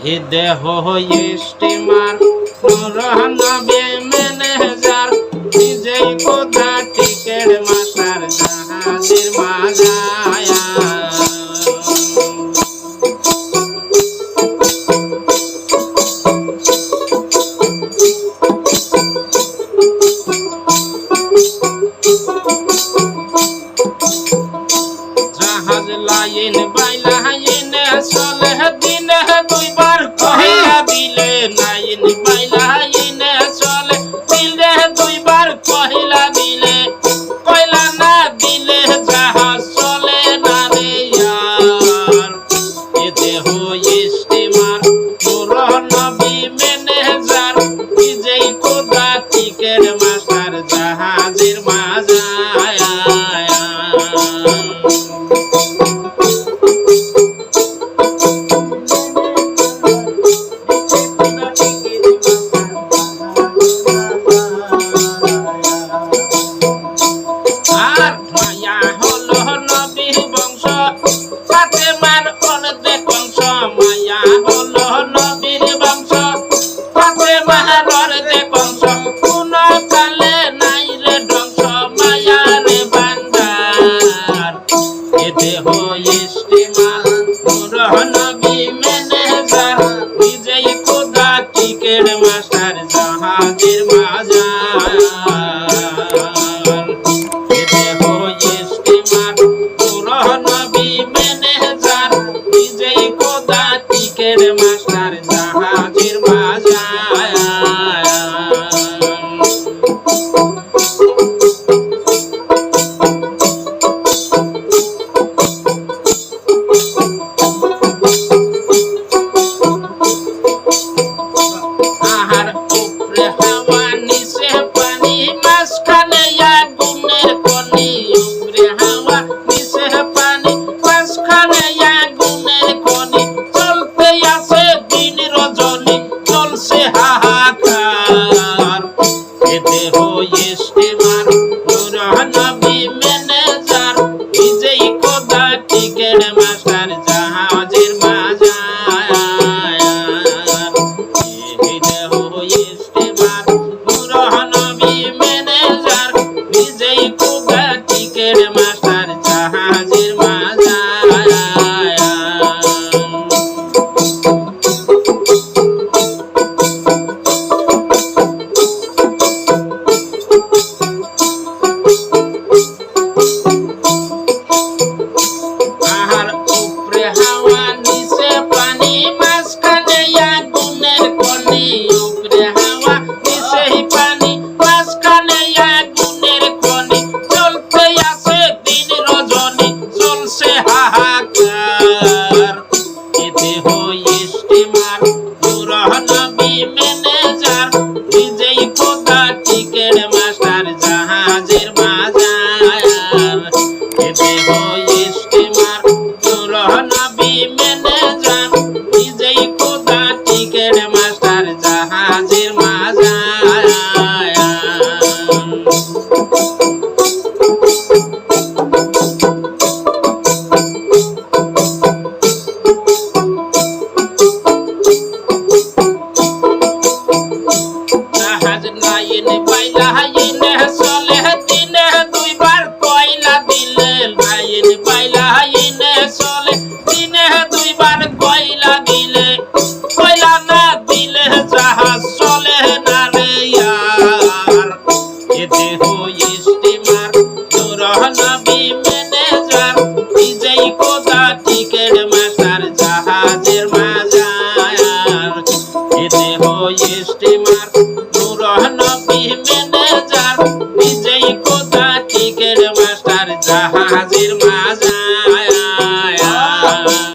এ দেহ স্টিমার নবী ম্যানেজার নিজেই খোদা টিকেট মাস্টার জাহাজের মাঝায়া জাহাজ লাইন বাইলাইন চলে দিনে দুইবার কহিয়া দিলে লাইন বাইলাইন চলে দিলে দুইবার কহিলা দিলে কইলা না দিলে জাহাজ চলে না রে यार এ দেহ স্টিমার নবী ম্যানেজার নিজেই খোদা টিকেট মাস্টার জাহাজের মাঝায়া মাস্টার জাহাজের মাঝার নবী ম্যানেজার নিজেই খোদা টিকেট মাস্টার জাহাজের মাঝার নবী ম্যানেজার নিজেই খোদা টিকেট মাস্টার জাহাজের মাঝার নবী ম্যানেজার নিজেই খোদা টিকেট মাস্টার জাহাজের মাঝার নবী ম্যানেজার নিজেই খোদা টিকেট মাস্টার জাহাজের মাঝার স্টিমার নবী ম্যানেজার নিজেই খোদা টিকেট মাস্টার জাহাজের মাঝার চলে দিনে দুইবার কয়লা দিলে লাইন বাইলাইন চলে দিনে দুইবার কয়লা দিলে কয়লা না দিলে জাহাজ চলে না রে यार এ দেহ স্টিমার নবী ম্যানেজার নিজেই খোদা টিকেট মাস্টার জাহাজের মাঝার এ দেহ স্টিমার নবী ম্যানেজার